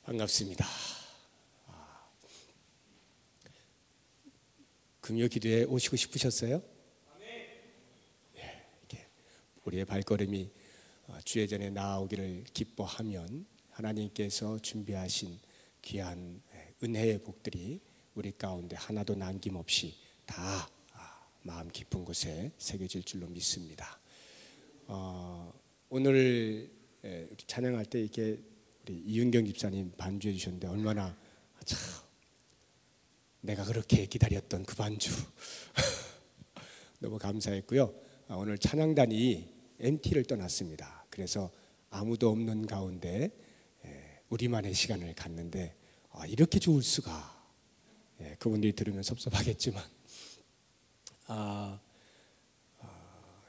반갑습니다. 금요 기도에 오시고 싶으셨어요? 예, 이렇게 우리의 발걸음이 주의 전에 나아오기를 기뻐하면 하나님께서 준비하신 귀한 은혜의 복들이 우리 가운데 하나도 남김없이 다 마음 깊은 곳에 새겨질 줄로 믿습니다. 오늘 찬양할 때 이렇게 우리 이윤경 집사님 반주해 주셨는데 얼마나 참 내가 그렇게 기다렸던 그 반주 너무 감사했고요. 오늘 찬양단이 MT를 떠났습니다. 그래서 아무도 없는 가운데 우리만의 시간을 갖는데 이렇게 좋을 수가. 그분들이 들으면 섭섭하겠지만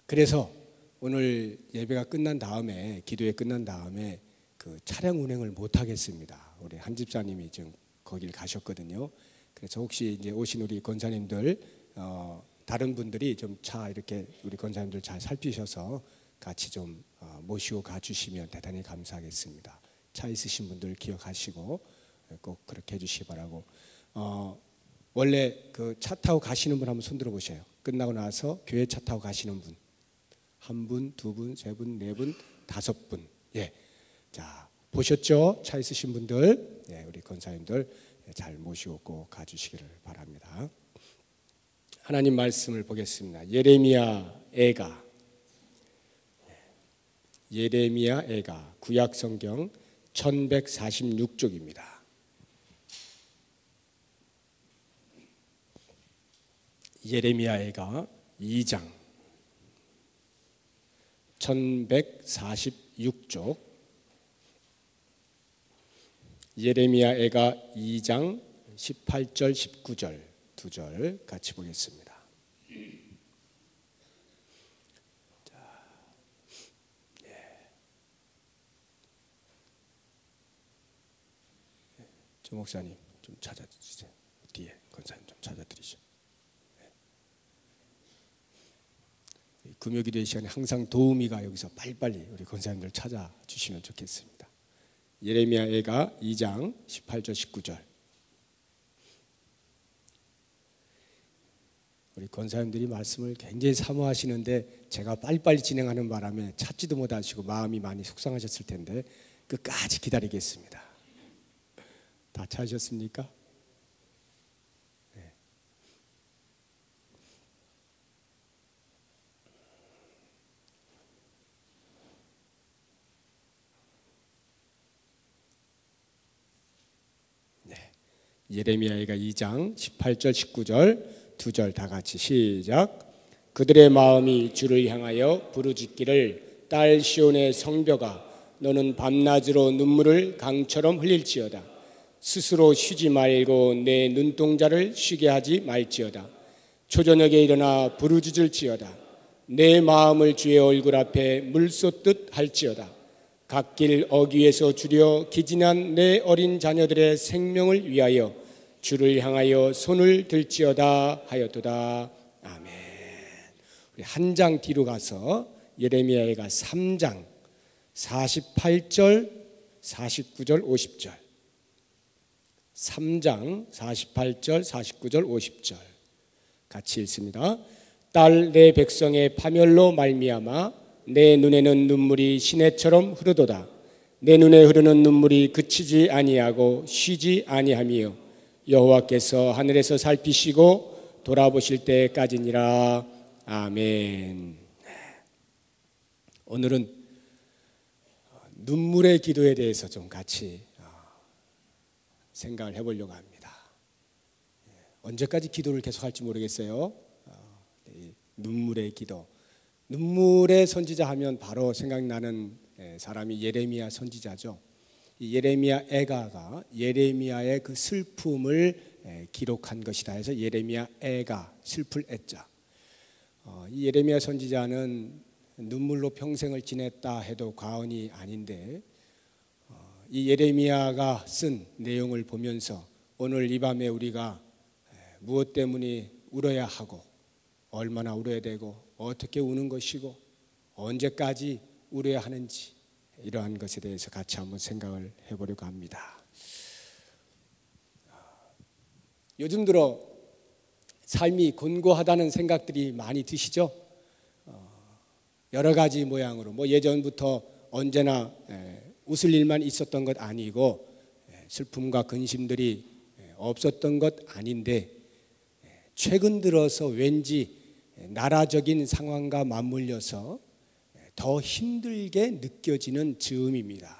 그래서 오늘 예배가 끝난 다음에 기도회 끝난 다음에 그 차량 운행을 못 하겠습니다. 우리 한 집사님이 지금 거길 가셨거든요. 그래서 혹시 이제 오신 우리 권사님들 다른 분들이 좀 차 이렇게 우리 권사님들 잘 살피셔서 같이 좀 모시고 가주시면 대단히 감사하겠습니다. 차 있으신 분들 기억하시고 꼭 그렇게 해주시기 바라고. 원래 그 차 타고 가시는 분 한번 손 들어보세요. 끝나고 나서 교회 차 타고 가시는 분, 한 분, 두 분, 세 분, 네 분, 다섯 분. 예, 자 보셨죠? 차 있으신 분들, 우리 권사님들 잘 모시고 꼭 가주시기를 바랍니다. 하나님 말씀을 보겠습니다. 예레미야 애가 구약 성경 1146쪽입니다. 예레미야 애가 2장 1146쪽 예레미야 애가 2장 18절 19절 두 절 같이 보겠습니다. 조 목사님 좀 찾아주세요. 뒤에 권사님 좀 찾아드리죠. 금요기도의 시간에 항상 도우미가 여기서 빨리빨리 우리 권사님들 찾아주시면 좋겠습니다. 예레미야 애가 2장 18절 19절. 우리 권사님들이 말씀을 굉장히 사모하시는데 제가 빨리빨리 진행하는 바람에 찾지도 못하시고 마음이 많이 속상하셨을 텐데 끝까지 기다리겠습니다. 다 찾으셨습니까? 예레미야 애가 2장 18절 19절 두 절 다 같이 시작. 그들의 마음이 주를 향하여 부르짖기를 딸 시온의 성벽아 너는 밤낮으로 눈물을 강처럼 흘릴지어다. 스스로 쉬지 말고 내 눈동자를 쉬게 하지 말지어다. 초저녁에 일어나 부르짖을지어다. 내 마음을 주의 얼굴 앞에 물 쏟듯 할지어다. 갓길 어귀에서 주려 기진한 내 어린 자녀들의 생명을 위하여 주를 향하여 손을 들지어다 하였도다. 아멘. 우리 한 장 뒤로 가서 예레미야 애가 3장 48절 49절 50절 3장 48절 49절 50절 같이 읽습니다. 딸 내 백성의 파멸로 말미암아 내 눈에는 눈물이 시내처럼 흐르도다. 내 눈에 흐르는 눈물이 그치지 아니하고 쉬지 아니하며 여호와께서 하늘에서 살피시고 돌아보실 때까지니라. 아멘. 오늘은 눈물의 기도에 대해서 좀 같이 생각을 해보려고 합니다. 언제까지 기도를 계속할지 모르겠어요. 눈물의 기도. 눈물의 선지자 하면 바로 생각나는 사람이 예레미야 선지자죠. 이 예레미야 애가가 예레미야의 그 슬픔을 기록한 것이다 해서 예레미야 애가 슬플 애자. 이 예레미야 선지자는 눈물로 평생을 지냈다 해도 과언이 아닌데 이 예레미야가 쓴 내용을 보면서 오늘 이 밤에 우리가 무엇 때문에 울어야 하고 얼마나 울어야 되고 어떻게 우는 것이고 언제까지 울어야 하는지 이러한 것에 대해서 같이 한번 생각을 해보려고 합니다. 요즘 들어 삶이 곤고하다는 생각들이 많이 드시죠? 여러 가지 모양으로 뭐 예전부터 언제나 웃을 일만 있었던 것 아니고 슬픔과 근심들이 없었던 것 아닌데 최근 들어서 왠지 나라적인 상황과 맞물려서 더 힘들게 느껴지는 즈음입니다.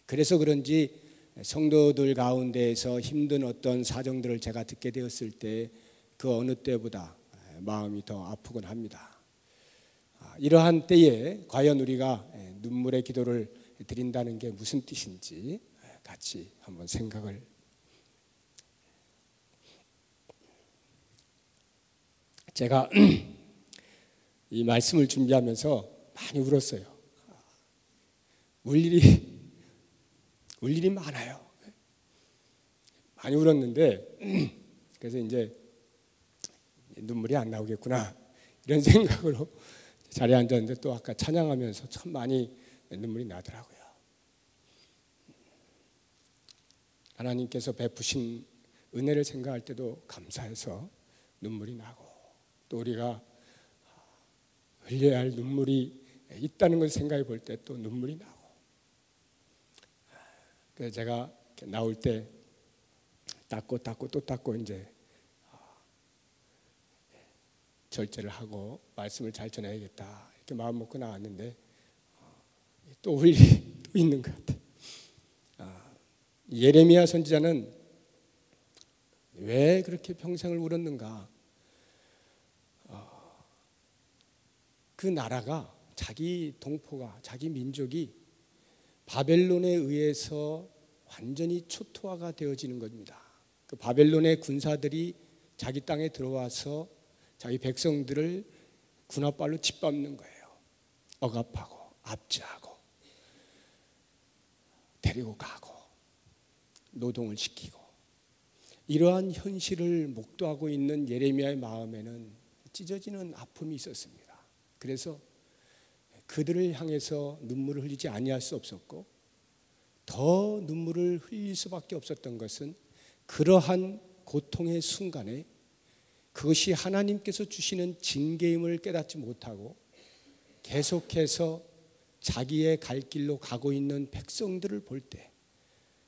그래서 그런지 성도들 가운데에서 힘든 어떤 사정들을 제가 듣게 되었을 때 그 어느 때보다 마음이 더 아프곤 합니다. 이러한 때에 과연 우리가 눈물의 기도를 드린다는 게 무슨 뜻인지 같이 한번 생각을. 제가 이 말씀을 준비하면서 많이 울었어요. 울 일이 많아요. 많이 울었는데 그래서 이제 눈물이 안 나오겠구나 이런 생각으로 자리에 앉았는데 또 아까 찬양하면서 참 많이 눈물이 나더라고요. 하나님께서 베푸신 은혜를 생각할 때도 감사해서 눈물이 나고 또 우리가 흘려야 할 눈물이 있다는 걸 생각해 볼 때 또 눈물이 나고. 그래서 제가 나올 때 닦고 또 닦고 이제 절제를 하고 말씀을 잘 전해야겠다 이렇게 마음 먹고 나왔는데 또 울 일이 또 있는 것 같아요. 예레미야 선지자는 왜 그렇게 평생을 울었는가? 그 나라가 자기 동포가 자기 민족이 바벨론에 의해서 완전히 초토화가 되어지는 겁니다. 그 바벨론의 군사들이 자기 땅에 들어와서 자기 백성들을 군합발로 짓밟는 거예요. 억압하고 압제하고 데리고 가고 노동을 시키고. 이러한 현실을 목도하고 있는 예레미야의 마음에는 찢어지는 아픔이 있었습니다. 그래서 그들을 향해서 눈물을 흘리지 아니할 수 없었고 더 눈물을 흘릴 수밖에 없었던 것은 그러한 고통의 순간에 그것이 하나님께서 주시는 징계임을 깨닫지 못하고 계속해서 자기의 갈 길로 가고 있는 백성들을 볼 때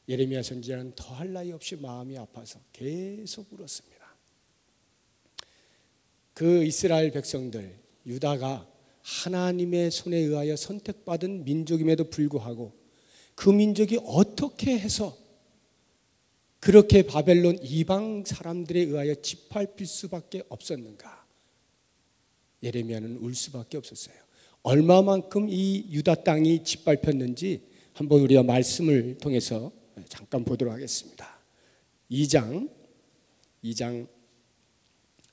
예레미야 선지자는 더할 나위 없이 마음이 아파서 계속 울었습니다. 그 이스라엘 백성들, 유다가 하나님의 손에 의하여 선택받은 민족임에도 불구하고 그 민족이 어떻게 해서 그렇게 바벨론 이방 사람들에 의하여 짓밟힐 수밖에 없었는가? 예레미야는 울 수밖에 없었어요. 얼마만큼 이 유다 땅이 짓밟혔는지 한번 우리가 말씀을 통해서 잠깐 보도록 하겠습니다. 2장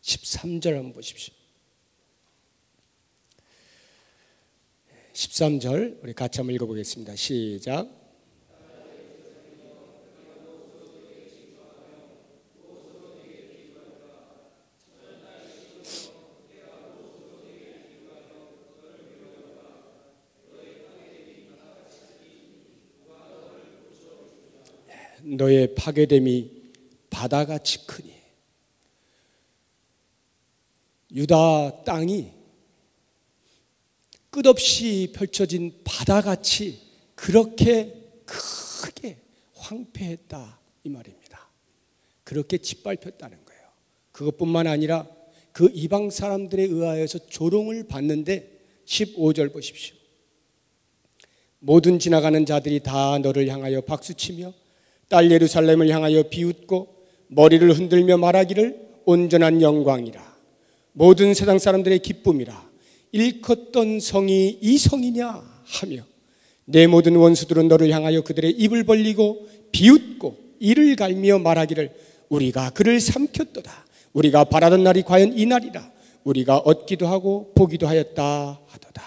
13절 한번 보십시오. 13절 우리 같이 한번 읽어보겠습니다. 시작. 너의 파괴됨이 바다같이 크니. 유다 땅이 끝없이 펼쳐진 바다같이 그렇게 크게 황폐했다 이 말입니다. 그렇게 짓밟혔다는 거예요. 그것뿐만 아니라 그 이방 사람들에 의하여서 조롱을 받는데 15절 보십시오. 모든 지나가는 자들이 다 너를 향하여 박수치며 딸 예루살렘을 향하여 비웃고 머리를 흔들며 말하기를 온전한 영광이라. 모든 세상 사람들의 기쁨이라. 일컫던 성이 이 성이냐 하며 내 모든 원수들은 너를 향하여 그들의 입을 벌리고 비웃고 이를 갈며 말하기를 우리가 그를 삼켰도다. 우리가 바라던 날이 과연 이 날이라. 우리가 얻기도 하고 보기도 하였다 하도다.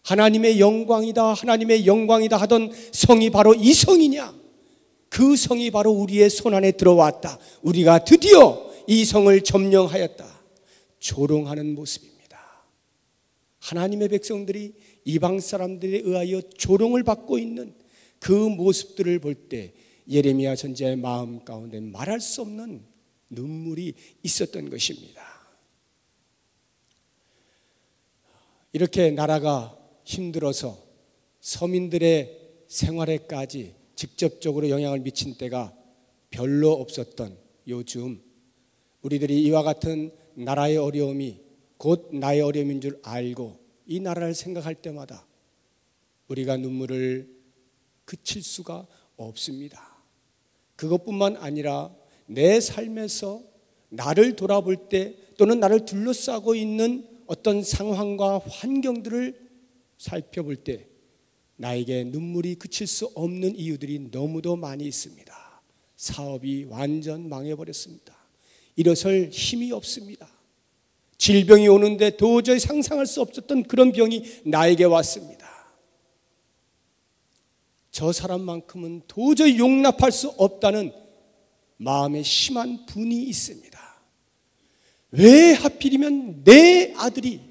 하나님의 영광이다 하나님의 영광이다 하던 성이 바로 이 성이냐? 그 성이 바로 우리의 손안에 들어왔다. 우리가 드디어 이 성을 점령하였다. 조롱하는 모습입니다. 하나님의 백성들이 이방 사람들에 의하여 조롱을 받고 있는 그 모습들을 볼 때 예레미야 선지자의 마음 가운데 말할 수 없는 눈물이 있었던 것입니다. 이렇게 나라가 힘들어서 서민들의 생활에까지 직접적으로 영향을 미친 때가 별로 없었던 요즘, 우리들이 이와 같은 나라의 어려움이 곧 나의 어려움인 줄 알고 이 나라를 생각할 때마다 우리가 눈물을 그칠 수가 없습니다. 그것뿐만 아니라 내 삶에서 나를 돌아볼 때 또는 나를 둘러싸고 있는 어떤 상황과 환경들을 살펴볼 때 나에게 눈물이 그칠 수 없는 이유들이 너무도 많이 있습니다. 사업이 완전 망해버렸습니다. 일어설 힘이 없습니다. 질병이 오는데 도저히 상상할 수 없었던 그런 병이 나에게 왔습니다. 저 사람만큼은 도저히 용납할 수 없다는 마음에 심한 분이 있습니다. 왜 하필이면 내 아들이,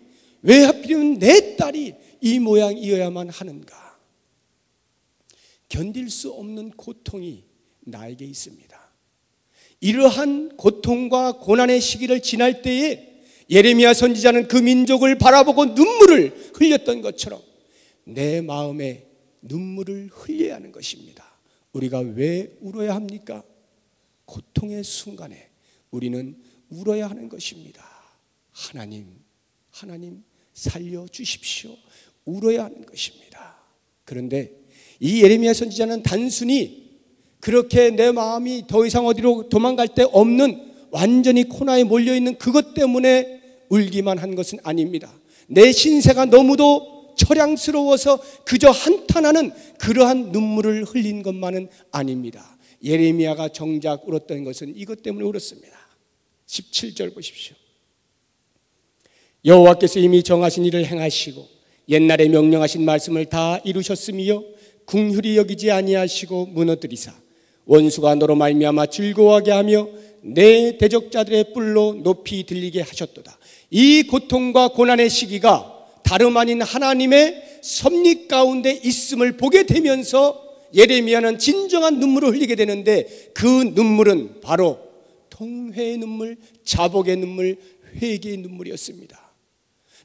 왜 하필이면 내 딸이 이 모양이어야만 하는가? 견딜 수 없는 고통이 나에게 있습니다. 이러한 고통과 고난의 시기를 지날 때에 예레미야 선지자는 그 민족을 바라보고 눈물을 흘렸던 것처럼 내 마음에 눈물을 흘려야 하는 것입니다. 우리가 왜 울어야 합니까? 고통의 순간에 우리는 울어야 하는 것입니다. 하나님 살려주십시오. 울어야 하는 것입니다. 그런데 이 예레미야 선지자는 단순히 그렇게 내 마음이 더 이상 어디로 도망갈 데 없는 완전히 코너에 몰려있는 그것 때문에 울기만 한 것은 아닙니다. 내 신세가 너무도 처량스러워서 그저 한탄하는 그러한 눈물을 흘린 것만은 아닙니다. 예레미야가 정작 울었던 것은 이것 때문에 울었습니다. 17절 보십시오. 여호와께서 이미 정하신 일을 행하시고 옛날에 명령하신 말씀을 다 이루셨으며 긍휼히 여기지 아니하시고 무너뜨리사 원수가 너로 말미암아 즐거워하게 하며 내 대적자들의 뿔로 높이 들리게 하셨도다. 이 고통과 고난의 시기가 다름 아닌 하나님의 섭리 가운데 있음을 보게 되면서 예레미야는 진정한 눈물을 흘리게 되는데 그 눈물은 바로 통회의 눈물, 자복의 눈물, 회개의 눈물이었습니다.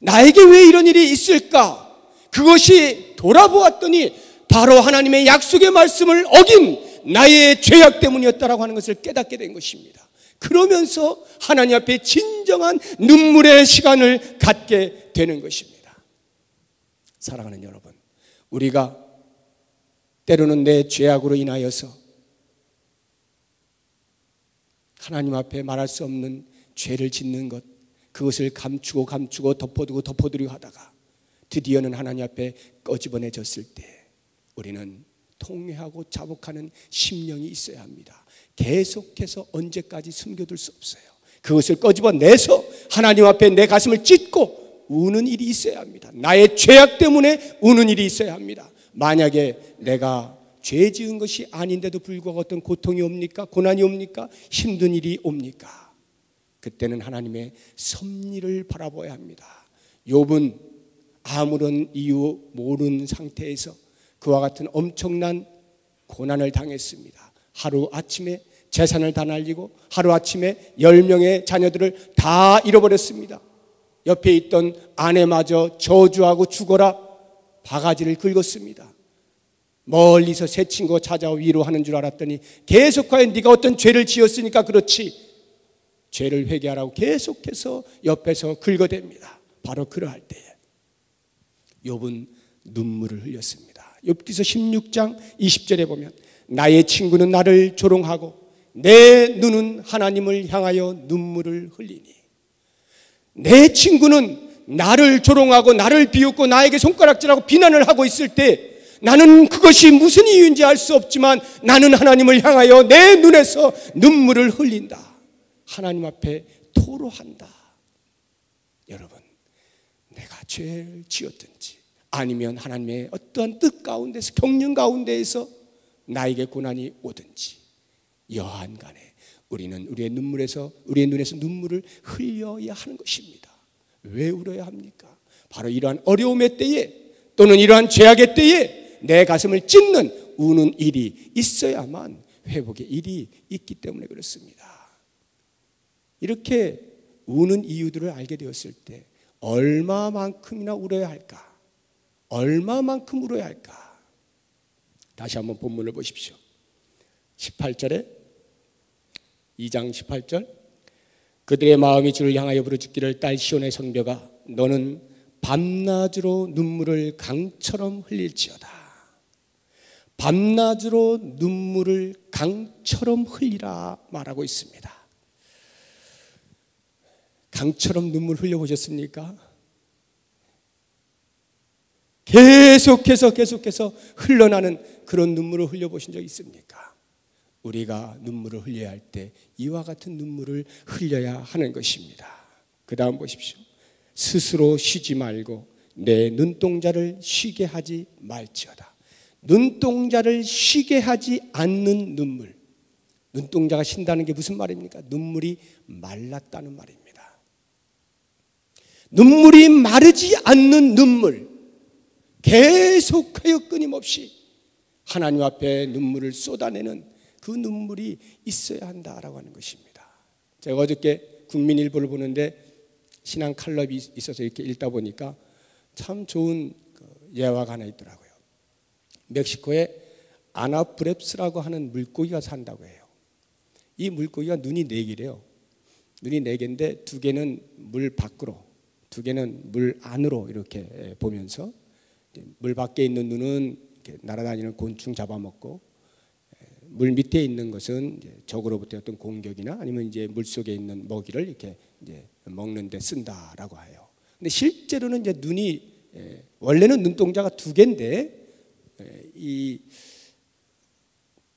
나에게 왜 이런 일이 있을까? 그것이 돌아보았더니 바로 하나님의 약속의 말씀을 어긴 나의 죄악 때문이었다라고 하는 것을 깨닫게 된 것입니다. 그러면서 하나님 앞에 진정한 눈물의 시간을 갖게 되는 것입니다. 사랑하는 여러분, 우리가 때로는 내 죄악으로 인하여서 하나님 앞에 말할 수 없는 죄를 짓는 것, 그것을 감추고 덮어두고 하다가 드디어는 하나님 앞에 꺼집어내졌을 때 우리는 통회하고 자복하는 심령이 있어야 합니다. 계속해서 언제까지 숨겨둘 수 없어요. 그것을 꺼집어내서 하나님 앞에 내 가슴을 찢고 우는 일이 있어야 합니다. 나의 죄악 때문에 우는 일이 있어야 합니다. 만약에 내가 죄 지은 것이 아닌데도 불구하고 어떤 고통이 옵니까? 고난이 옵니까? 힘든 일이 옵니까? 그때는 하나님의 섭리를 바라봐야 합니다. 욥은 아무런 이유 모르는 상태에서 그와 같은 엄청난 고난을 당했습니다. 하루아침에 재산을 다 날리고 하루아침에 10명의 자녀들을 다 잃어버렸습니다. 옆에 있던 아내마저 저주하고 죽어라 바가지를 긁었습니다. 멀리서 새 친구가 찾아와 위로하는 줄 알았더니 계속하여 네가 어떤 죄를 지었으니까 그렇지, 죄를 회개하라고 계속해서 옆에서 긁어댑니다. 바로 그러할 때에 욥은 눈물을 흘렸습니다. 욥기서 16장 20절에 보면 나의 친구는 나를 조롱하고 내 눈은 하나님을 향하여 눈물을 흘리니, 내 친구는 나를 조롱하고 나를 비웃고 나에게 손가락질하고 비난을 하고 있을 때 나는 그것이 무슨 이유인지 알 수 없지만 나는 하나님을 향하여 내 눈에서 눈물을 흘린다. 하나님 앞에 토로한다. 여러분, 내가 죄를 지었든지 아니면 하나님의 어떠한 뜻 가운데서 경륜 가운데에서 나에게 고난이 오든지 여하간 간에 우리는 우리의 눈에서 눈물을 흘려야 하는 것입니다. 왜 울어야 합니까? 바로 이러한 어려움의 때에 또는 이러한 죄악의 때에 내 가슴을 찢는 우는 일이 있어야만 회복의 일이 있기 때문에 그렇습니다. 이렇게 우는 이유들을 알게 되었을 때 얼마만큼이나 울어야 할까? 얼마만큼 울어야 할까? 다시 한번 본문을 보십시오. 18절에 2장 18절 그들의 마음이 주를 향하여 부르짖기를 딸 시온의 성벽아 너는 밤낮으로 눈물을 강처럼 흘릴지어다. 밤낮으로 눈물을 강처럼 흘리라 말하고 있습니다. 강처럼 눈물 흘려보셨습니까? 계속해서 흘러나는 그런 눈물을 흘려보신 적 있습니까? 우리가 눈물을 흘려야 할 때 이와 같은 눈물을 흘려야 하는 것입니다. 그 다음 보십시오. 스스로 쉬지 말고 내 눈동자를 쉬게 하지 말지어다. 눈동자를 쉬게 하지 않는 눈물. 눈동자가 쉰다는 게 무슨 말입니까? 눈물이 말랐다는 말입니다. 눈물이 마르지 않는 눈물, 계속하여 끊임없이 하나님 앞에 눈물을 쏟아내는 그 눈물이 있어야 한다라고 하는 것입니다. 제가 어저께 국민일보를 보는데 신앙 칼럼이 있어서 이렇게 읽다 보니까 참 좋은 예화가 하나 있더라고요. 멕시코에 아나브렙스라고 하는 물고기가 산다고 해요. 이 물고기가 눈이 4개래요. 눈이 4개인데 2개는 물 밖으로, 2개는 물 안으로 이렇게 보면서 물 밖에 있는 눈은 이렇게 날아다니는 곤충 잡아먹고 물 밑에 있는 것은 이제 적으로부터 어떤 공격이나 아니면 이제 물 속에 있는 먹이를 이렇게 이제 먹는 데 쓴다라고 해요. 근데 실제로는 이제 눈이 원래는 눈동자가 2개인데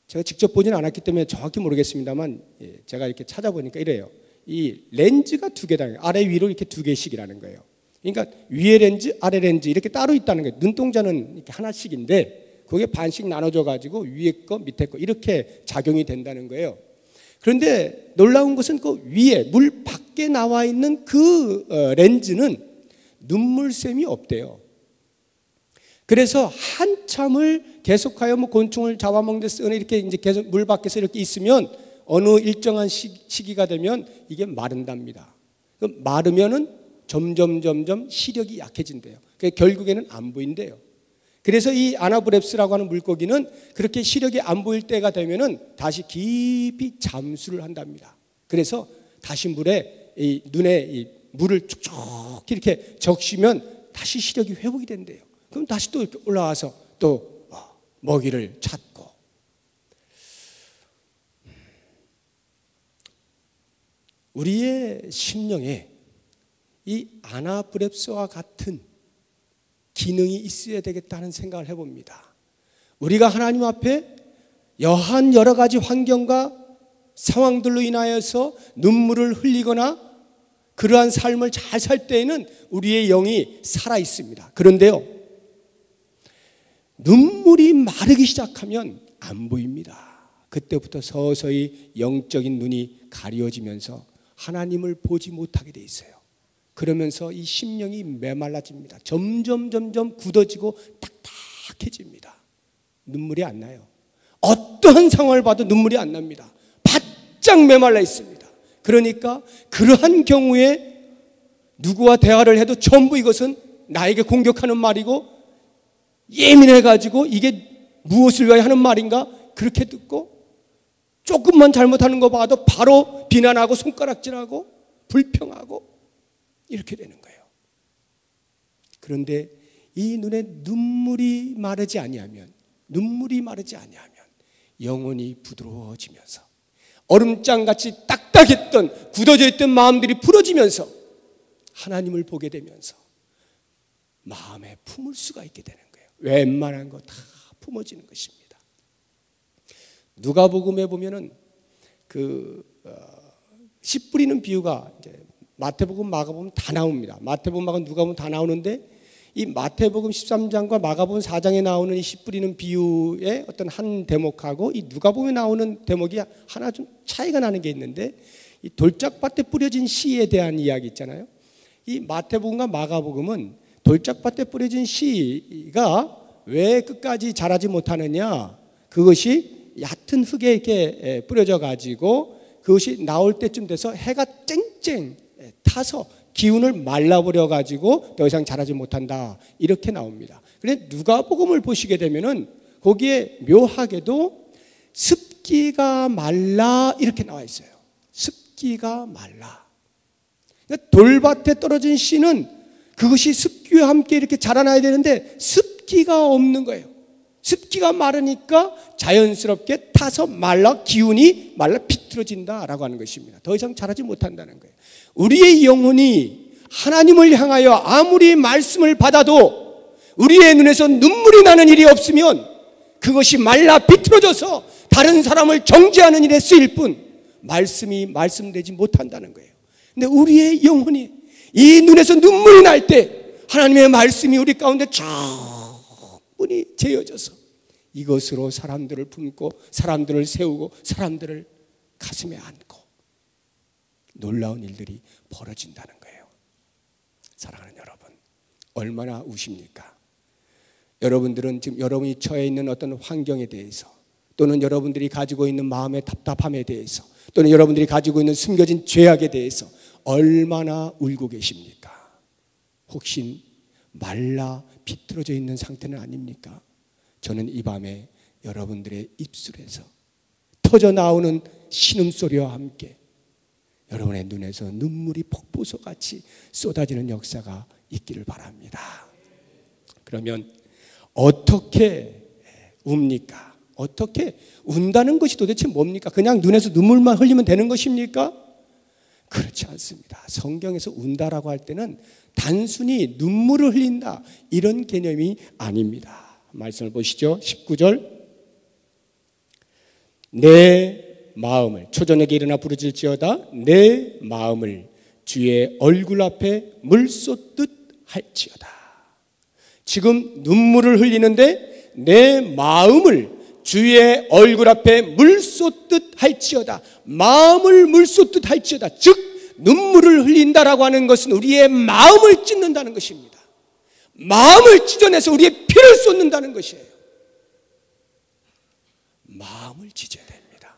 제가 직접 보진 않았기 때문에 정확히 모르겠습니다만 제가 이렇게 찾아보니까 이래요. 이 렌즈가 2개다. 아래 위로 이렇게 2개씩이라는 거예요. 그러니까 위에 렌즈, 아래 렌즈 이렇게 따로 있다는 거예요. 눈동자는 이렇게 하나씩인데 그게 반씩 나눠져 가지고 위에 거, 밑에 거 이렇게 작용이 된다는 거예요. 그런데 놀라운 것은 그 위에 물 밖에 나와 있는 그 렌즈는 눈물샘이 없대요. 그래서 한참을 계속하여 뭐 곤충을 잡아먹는 데 쓰거나 이렇게 이제 계속 물 밖에서 이렇게 있으면 어느 일정한 시기가 되면 이게 마른답니다. 마르면은 점점 시력이 약해진대요. 결국에는 안 보인대요. 그래서 이 아나브렙스라고 하는 물고기는 그렇게 시력이 안 보일 때가 되면은 다시 깊이 잠수를 한답니다. 그래서 다시 물에 이 눈에 이 물을 쭉쭉 이렇게 적시면 다시 시력이 회복이 된대요. 그럼 다시 또 이렇게 올라와서 또 먹이를 찾고. 우리의 심령에 이 아나브렙스와 같은 기능이 있어야 되겠다는 생각을 해봅니다. 우리가 하나님 앞에 여한 여러 가지 환경과 상황들로 인하여서 눈물을 흘리거나 그러한 삶을 잘 살 때에는 우리의 영이 살아 있습니다. 그런데요, 눈물이 마르기 시작하면 안 보입니다. 그때부터 서서히 영적인 눈이 가려지면서 하나님을 보지 못하게 돼 있어요. 그러면서 이 심령이 메말라집니다. 점점 굳어지고 딱딱해집니다. 눈물이 안 나요. 어떠한 상황을 봐도 눈물이 안 납니다. 바짝 메말라 있습니다. 그러니까 그러한 경우에 누구와 대화를 해도 전부 이것은 나에게 공격하는 말이고 예민해가지고 이게 무엇을 위하여 하는 말인가 그렇게 듣고 조금만 잘못하는 거 봐도 바로 비난하고 손가락질하고 불평하고 이렇게 되는 거예요. 그런데 이 눈에 눈물이 마르지 아니하면 영혼이 부드러워지면서 얼음장같이 딱딱했던 굳어져 있던 마음들이 풀어지면서 하나님을 보게 되면서 마음에 품을 수가 있게 되는 거예요. 웬만한 거 다 품어지는 것입니다. 누가복음에 보면은 씨 뿌리는 비유가 이제 마태복음, 마가복음 다 나옵니다. 마태복음, 마가복음, 누가복음 다 나오는데 이 마태복음 13장과 마가복음 4장에 나오는 이 씨 뿌리는 비유의 어떤 한 대목하고 이 누가복음에 나오는 대목이 하나 좀 차이가 나는 게 있는데 이 돌짝밭에 뿌려진 씨에 대한 이야기 있잖아요. 이 마태복음과 마가복음은 돌짝밭에 뿌려진 씨가 왜 끝까지 자라지 못하느냐, 그것이 얕은 흙에 이렇게 뿌려져 가지고 그것이 나올 때쯤 돼서 해가 쨍쨍 타서 기운을 말라버려 가지고 더 이상 자라지 못한다, 이렇게 나옵니다. 그런데 누가복음을 보시게 되면은 거기에 묘하게도 습기가 말라 이렇게 나와 있어요. 습기가 말라. 그러니까 돌밭에 떨어진 씨는 그것이 습기와 함께 이렇게 자라나야 되는데 습기가 없는 거예요. 습기가 마르니까 자연스럽게 타서 말라, 기운이 말라 비틀어진다라고 하는 것입니다. 더 이상 자라지 못한다는 거예요. 우리의 영혼이 하나님을 향하여 아무리 말씀을 받아도 우리의 눈에서 눈물이 나는 일이 없으면 그것이 말라 비틀어져서 다른 사람을 정죄하는 일에 쓰일 뿐 말씀이 말씀되지 못한다는 거예요. 근데 우리의 영혼이 이 눈에서 눈물이 날 때 하나님의 말씀이 우리 가운데 충분히 재어져서 이것으로 사람들을 품고 사람들을 세우고 사람들을 가슴에 안고 놀라운 일들이 벌어진다는 거예요. 사랑하는 여러분, 얼마나 우십니까? 여러분들은 지금 여러분이 처해 있는 어떤 환경에 대해서, 또는 여러분들이 가지고 있는 마음의 답답함에 대해서, 또는 여러분들이 가지고 있는 숨겨진 죄악에 대해서 얼마나 울고 계십니까? 혹시 말라 비틀어져 있는 상태는 아닙니까? 저는 이 밤에 여러분들의 입술에서 터져 나오는 신음소리와 함께 여러분의 눈에서 눈물이 폭포수같이 쏟아지는 역사가 있기를 바랍니다. 그러면 어떻게 웁니까? 어떻게 운다는 것이 도대체 뭡니까? 그냥 눈에서 눈물만 흘리면 되는 것입니까? 그렇지 않습니다. 성경에서 운다라고 할 때는 단순히 눈물을 흘린다 이런 개념이 아닙니다. 말씀을 보시죠. 19절. 내 마음을, 초저녁에 일어나 부르짖을지어다 내 마음을 주의 얼굴 앞에 물 쏟듯 할지어다. 지금 눈물을 흘리는데 내 마음을 주의 얼굴 앞에 물 쏟듯 할지어다. 마음을 물 쏟듯 할지어다. 즉 눈물을 흘린다라고 하는 것은 우리의 마음을 찢는다는 것입니다. 마음을 찢어내서 우리의 피를 쏟는다는 것이에요. 마음을 찢어야 됩니다.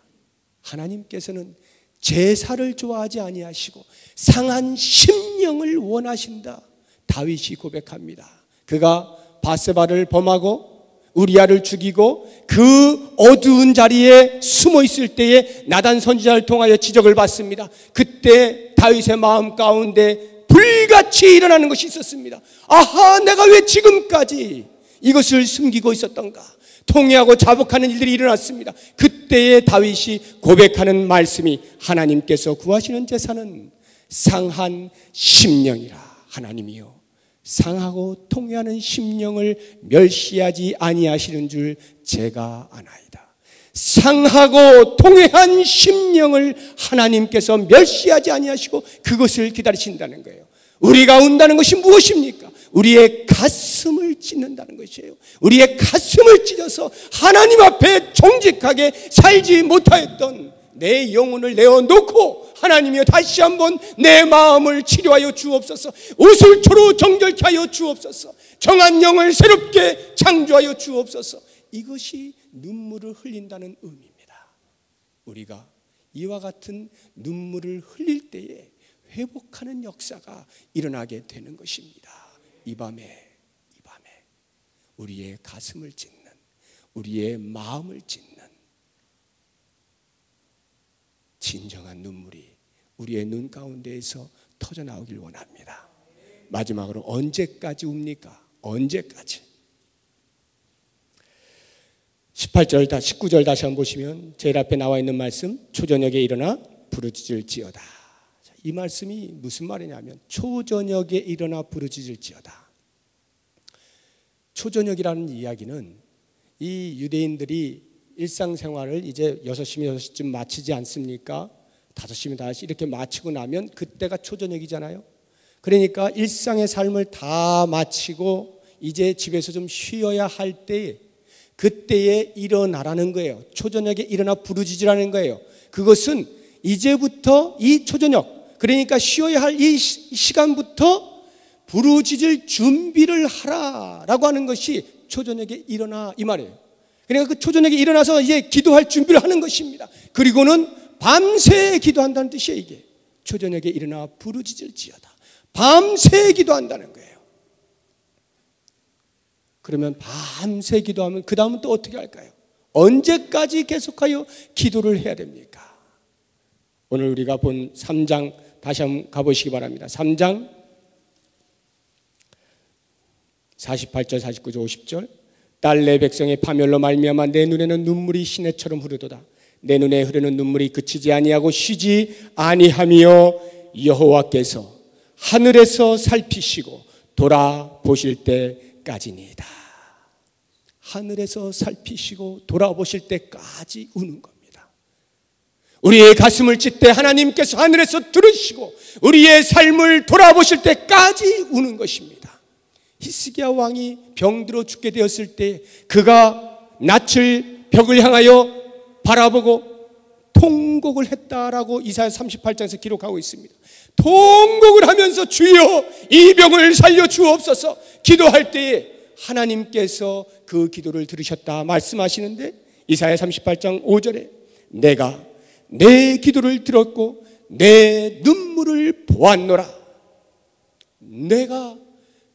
하나님께서는 제사를 좋아하지 아니하시고 상한 심령을 원하신다. 다윗이 고백합니다. 그가 바세바를 범하고 우리아를 죽이고 그 어두운 자리에 숨어 있을 때에 나단 선지자를 통하여 지적을 받습니다. 그때 다윗의 마음 가운데 불같이 일어나는 것이 있었습니다. 아하, 내가 왜 지금까지 이것을 숨기고 있었던가. 통회하고 자복하는 일들이 일어났습니다. 그때에 다윗이 고백하는 말씀이 하나님께서 구하시는 제사는 상한 심령이라. 하나님이요, 상하고 통회하는 심령을 멸시하지 아니하시는 줄 제가 아나이다. 상하고 통회한 심령을 하나님께서 멸시하지 아니하시고 그것을 기다리신다는 거예요. 우리가 운다는 것이 무엇입니까? 우리의 가슴을 찢는다는 것이에요. 우리의 가슴을 찢어서 하나님 앞에 정직하게 살지 못하였던 내 영혼을 내어놓고 하나님이여 다시 한번 내 마음을 치료하여 주옵소서. 옷을 초로 정결케 하여 주옵소서. 정한 영을 새롭게 창조하여 주옵소서. 이것이 눈물을 흘린다는 의미입니다. 우리가 이와 같은 눈물을 흘릴 때에 회복하는 역사가 일어나게 되는 것입니다. 이 밤에 우리의 가슴을 찢는, 우리의 마음을 찢는 진정한 눈물이 우리의 눈 가운데에서 터져 나오길 원합니다. 마지막으로 언제까지 웁니까? 언제까지? 18절, 19절 다시 한번 보시면 제일 앞에 나와 있는 말씀, 초저녁에 일어나 부르짖을지어다. 이 말씀이 무슨 말이냐면 초저녁에 일어나 부르짖을지어다. 초저녁이라는 이야기는 이 유대인들이 일상생활을 이제 6시면 6시쯤 마치지 않습니까? 5시면 5시 이렇게 마치고 나면 그때가 초저녁이잖아요. 그러니까 일상의 삶을 다 마치고 이제 집에서 좀 쉬어야 할 때에 그때에 일어나라는 거예요. 초저녁에 일어나 부르짖으라는 거예요. 그것은 이제부터 이 초저녁, 그러니까 쉬어야 할 이 시간부터 부르짖을 준비를 하라라고 하는 것이 초저녁에 일어나 이 말이에요. 그러니까 그 초저녁에 일어나서 이제 기도할 준비를 하는 것입니다. 그리고는 밤새 기도한다는 뜻이에요. 이게 초저녁에 일어나 부르짖을지어다. 밤새 기도한다는 거예요. 그러면 밤새 기도하면 그 다음은 또 어떻게 할까요? 언제까지 계속하여 기도를 해야 됩니까? 오늘 우리가 본 3장 다시 한번 가보시기 바랍니다. 3장 48절, 49절, 50절. 딸 내 백성의 파멸로 말미암아 내 눈에는 눈물이 시내처럼 흐르도다. 내 눈에 흐르는 눈물이 그치지 아니하고 쉬지 아니하며 여호와께서 하늘에서 살피시고 돌아보실 때까지니이다. 하늘에서 살피시고 돌아보실 때까지 우는 겁니다. 우리의 가슴을 찢때 하나님께서 하늘에서 들으시고 우리의 삶을 돌아보실 때까지 우는 것입니다. 히스기야 왕이 병들어 죽게 되었을 때 그가 낯을 벽을 향하여 바라보고 통곡을 했다라고 이사야 38장에서 기록하고 있습니다. 통곡을 하면서 주여 이 병을 살려 주옵소서 기도할 때에 하나님께서 그 기도를 들으셨다 말씀하시는데 이사야 38장 5절에 내가 내 기도를 들었고 내 눈물을 보았노라. 내가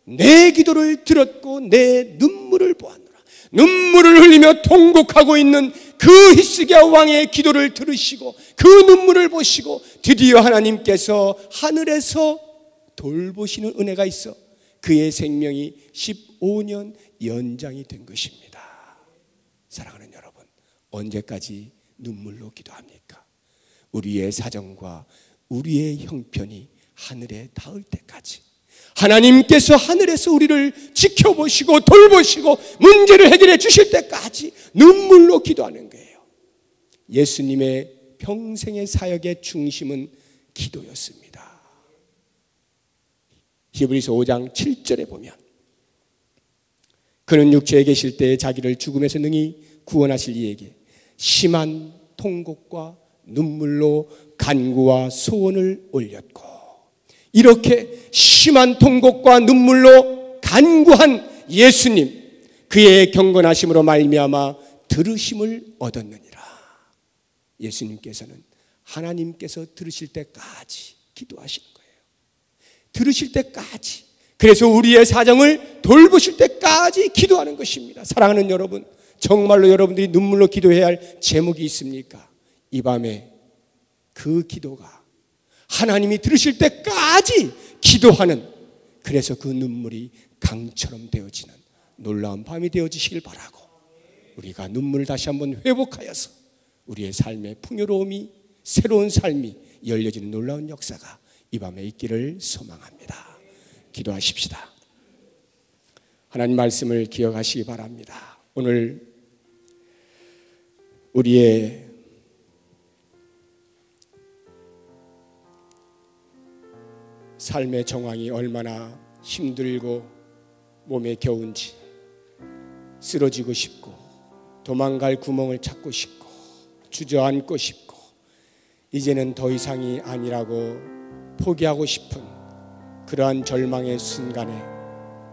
내 기도를 들었고 내 눈물을 보았노라. 눈물을 흘리며 통곡하고 있는 그 히스기야 왕의 기도를 들으시고 그 눈물을 보시고 드디어 하나님께서 하늘에서 돌보시는 은혜가 있어 그의 생명이 15년 연장이 된 것입니다. 사랑하는 여러분, 언제까지 눈물로 기도합니까? 우리의 사정과 우리의 형편이 하늘에 닿을 때까지 하나님께서 하늘에서 우리를 지켜보시고 돌보시고 문제를 해결해 주실 때까지 눈물로 기도하는 거예요. 예수님의 평생의 사역의 중심은 기도였습니다. 히브리서 5장 7절에 보면 그는 육체에 계실 때 자기를 죽음에서 능히 구원하실 이에게 심한 통곡과 눈물로 간구와 소원을 올렸고 이렇게 심한 통곡과 눈물로 간구한 예수님 그의 경건하심으로 말미암아 들으심을 얻었느니라. 예수님께서는 하나님께서 들으실 때까지 기도하시는 거예요. 들으실 때까지. 그래서 우리의 사정을 돌보실 때까지 기도하는 것입니다. 사랑하는 여러분, 정말로 여러분들이 눈물로 기도해야 할 제목이 있습니까? 이 밤에 그 기도가 하나님이 들으실 때까지 기도하는, 그래서 그 눈물이 강처럼 되어지는 놀라운 밤이 되어지시길 바라고, 우리가 눈물을 다시 한번 회복하여서 우리의 삶의 풍요로움이, 새로운 삶이 열려지는 놀라운 역사가 이 밤에 있기를 소망합니다. 기도하십시다. 하나님 말씀을 기억하시기 바랍니다. 오늘 우리의 삶의 정황이 얼마나 힘들고 몸에 겨운지, 쓰러지고 싶고 도망갈 구멍을 찾고 싶고 주저앉고 싶고 이제는 더 이상이 아니라고 포기하고 싶은 그러한 절망의 순간에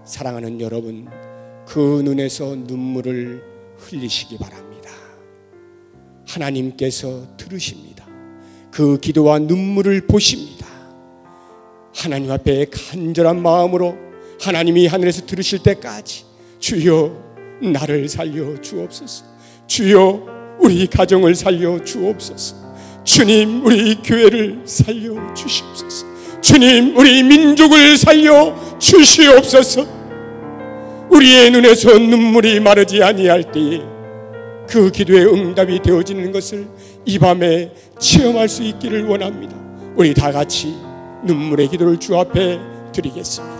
사랑하는 여러분, 그 눈에서 눈물을 흘리시기 바랍니다. 하나님께서 들으십니다. 그 기도와 눈물을 보십니다. 하나님 앞에 간절한 마음으로 하나님이 하늘에서 들으실 때까지 주여 나를 살려 주옵소서, 주여 우리 가정을 살려 주옵소서, 주님 우리 교회를 살려 주시옵소서, 주님 우리 민족을 살려 주시옵소서. 우리의 눈에서 눈물이 마르지 아니할 때에 그 기도의 응답이 되어지는 것을 이 밤에 체험할 수 있기를 원합니다. 우리 다 같이 눈물의 기도를 주 앞에 드리겠습니다.